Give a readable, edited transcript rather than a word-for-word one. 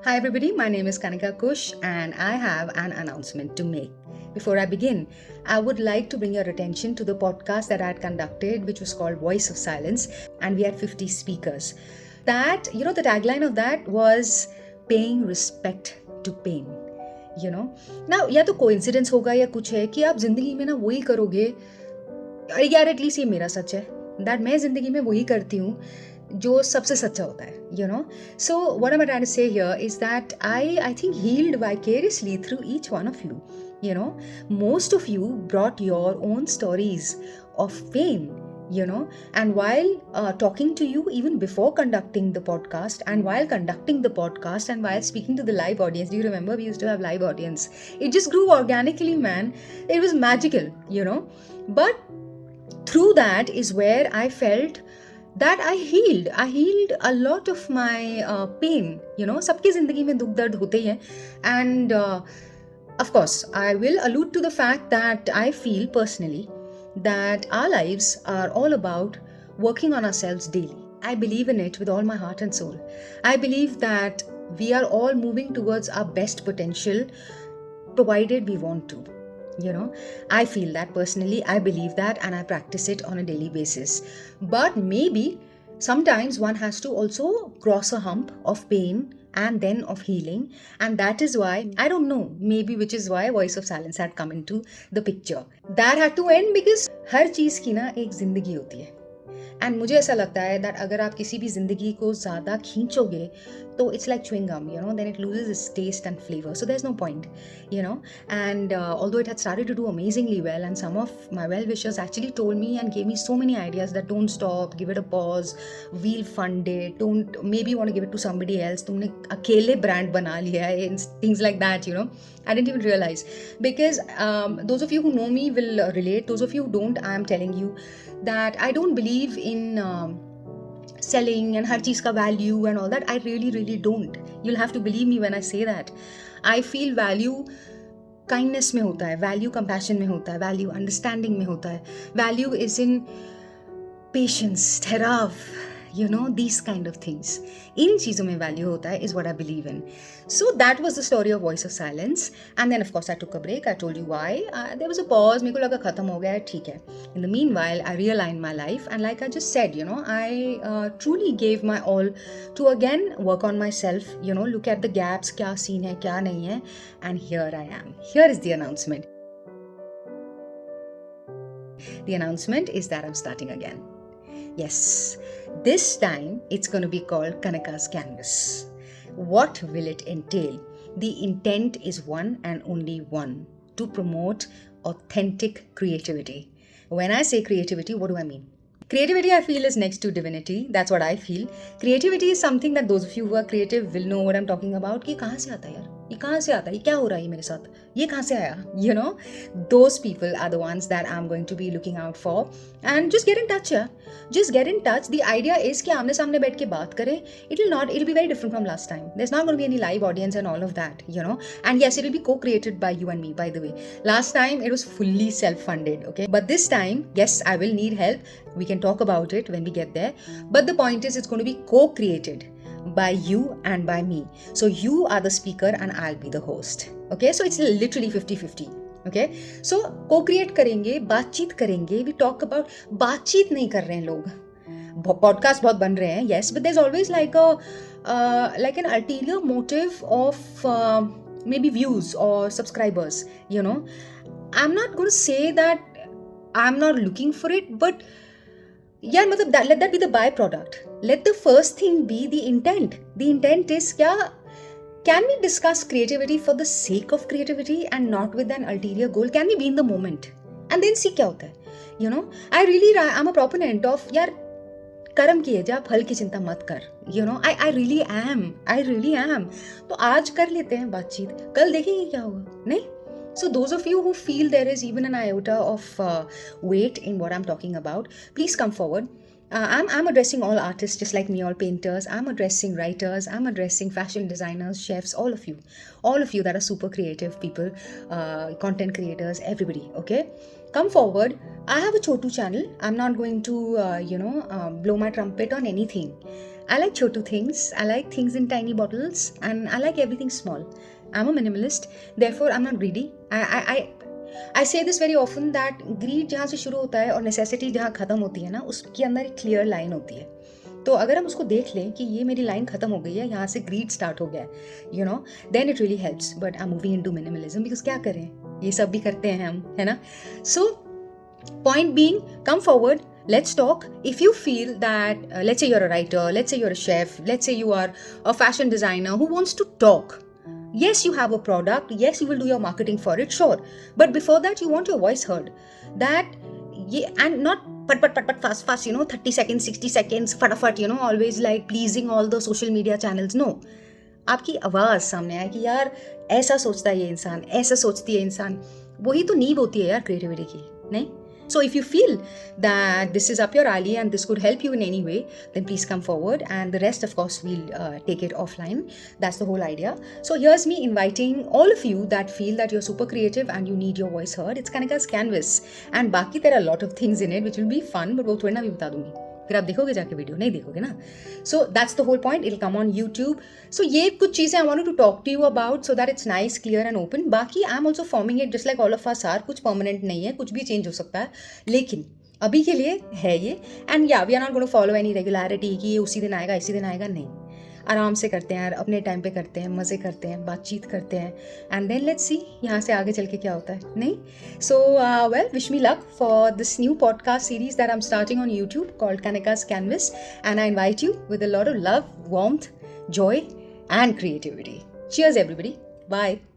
Hi everybody, my name is Kanika Kush and I have an announcement to make. Before I begin, I would like to bring your attention to the podcast that I had conducted, which was called Voice of Silence, and we had 50 speakers. The tagline of that was paying respect to pain. Now, या तो coincidence होगा या कुछ है कि आप जिंदगी में ना वही करोगे, यार एटलीस्ट ये मेरा सच है, दैट मैं जिंदगी में वही करती हूँ जो सबसे सच्चा होता है. So what am I trying to say here is that I think healed vicariously through each one of you. Most of you brought your own stories of pain, and while talking to you even before conducting the podcast and while conducting the podcast and while speaking to the live audience. Do you remember we used to have live audience? It just grew organically, man. It was magical. But through that is where I felt that I healed a lot of my pain. सबकी जिंदगी में दुख दर्द होते ही हैं. And of course, I will allude to the fact that I feel personally that our lives are all about working on ourselves daily. I believe in it with all my heart and soul. I believe that we are all moving towards our best potential, provided we want to. I feel that personally, I believe that, and I practice it on a daily basis. But maybe sometimes one has to also cross a hump of pain and then of healing, and that is why, I don't know, maybe which is why Voice of Silence had come into the picture. That had to end because हर चीज की ना एक जिंदगी होती है. And मुझे ऐसा लगता है दैट अगर आप किसी भी जिंदगी को ज़्यादा खींचोगे तो it's like chewing gum, then it loses its taste and flavour. So there is no point, and although it had started to do amazingly well, and some of my well-wishers actually told me and gave me so many ideas that don't stop, give it a pause, we'll fund it, don't, maybe you want to give it to somebody else, तुमने अकेले brand बना लिया है, things like that. I didn't even realize, because those of you who know me will relate. Those of you who don't, I am telling you that I don't believe in selling and हर चीज़ का value and all that. I really don't. You'll have to believe me when I say that. I feel value kindness में होता है, value compassion में होता है, value understanding में होता है, value is in patience, ठहराव, these kind of things. इन चीज़ों में value होता है is what I believe in. So that was the story of Voice of Silence. And then of course I took a break. I told you why. There was a pause. मेरे को लगा खत्म हो गया है, ठीक है. In the meanwhile, I realigned my life, and like I just said, I truly gave my all to again work on myself. Look at the gaps, क्या scene है, क्या नहीं है, and here I am. Here is the announcement. The announcement is that I'm starting again. Yes, this time it's going to be called Kanaka's Canvas. What will it entail? The intent is one and only one: to promote authentic creativity. When I say creativity, what do I mean? Creativity, I feel, is next to divinity. That's what I feel. Creativity is something that those of you who are creative will know what I'm talking about. कि कहाँ से आता है यार? ये कहाँ से आता है? ये क्या हो रहा है मेरे साथ? ये कहाँ से आया? Those people are the ones that I'm going to be looking out for. And just get in touch, yeah. Just get in touch. The idea is कि आमने सामने बैठ के बात करें. It'll be very different from last time. There's not going to be any live audience and all of that, And yes, it'll be co-created by you and me, by the way. Last time it was fully self-funded, okay? But this time, yes, I will need help. We can talk about it when we get there. But the point is, it's going to be co-created by you and by me. So you are the speaker and I'll be the host. Okay, so it's literally 50-50. Okay, so co-create करेंगे, बातचीत करेंगे. We talk about, बातचीत नहीं कर रहे हैं लोग. Podcast बहुत बन रहे हैं, yes, but there's always like an ulterior motive of maybe views or subscribers. I'm not going to say that I'm not looking for it, but yeah, let that be the byproduct. Let the first thing be the intent. The intent is can we discuss creativity for the sake of creativity and not with an ulterior goal? Can we be in the moment and then see क्या होता है? I'm a proponent of यार कर्म किए जा, फल की चिंता मत कर. I really am. तो आज कर लेते हैं बातचीत, कल देखेंगे क्या होगा, नहीं? So those of you who feel there is even an iota of weight in what I'm talking about, please come forward. I'm addressing all artists just like me, all painters. I'm addressing writers. I'm addressing fashion designers, chefs, all of you that are super creative people, content creators, everybody, okay? Come forward. I have a Chotu channel. I'm not going to, blow my trumpet on anything. I like chotu things. I like things in tiny bottles, and I like everything small. I'm a minimalist, therefore I'm not greedy. I say this very often that greed जहाँ से शुरू होता है और necessity जहाँ खत्म होती है ना, उसके अंदर एक clear line होती है. तो अगर हम उसको देख लें कि ये मेरी लाइन खत्म हो गई है, यहाँ से ग्रीड स्टार्ट हो गया है, then it really helps. But I am moving into minimalism because क्या करें, ये सब भी करते हैं हम, है ना. So point being, come forward, let's talk. If you feel that let's say you're a writer, let's say you're a chef, let's say you are a fashion designer who wants to talk, yes, you have a product, yes, you will do your marketing for it, sure, but before that you want your voice heard. That and not but fast 30 seconds, 60 seconds फटाफट, always like pleasing all the social media channels. No, आपकी आवाज़ सामने आए कि यार ऐसा सोचता है ये इंसान, ऐसा सोचती है इंसान. वही तो नींव होती है यार क्रिएटिविटी की, नहीं. So if you feel that this is up your alley and this could help you in any way, then please come forward, and the rest of course we'll take it offline. That's the whole idea. So here's me inviting all of you that feel that you're super creative and you need your voice heard. It's Kanika's Canvas, and बाकी there are a lot of things in it which will be fun, but वो थोड़ी ना भी बता दूंगी, फिर आप देखोगे जाके वीडियो, नहीं देखोगे ना. So that's the whole point. It come on YouTube. So ये कुछ चीज़ें I wanted to talk to you about so that it's nice, clear and open. बाकी I am also forming it just like all of us are. कुछ permanent नहीं है, कुछ भी change हो सकता है, लेकिन अभी के लिए है ये. एंड या we are not going to follow any regularity कि ये उसी दिन आएगा इसी दिन आएगा, नहीं. आराम से करते हैं, अपने टाइम पे करते हैं, मज़े करते हैं, बातचीत करते हैं, एंड देन लेट्स सी यहाँ से आगे चल के क्या होता है, नहीं. So well, wish me luck for this new podcast series that I am starting on YouTube called Kanika's Canvas, and I invite you with a lot of love, warmth, joy and creativity. Cheers everybody. Bye.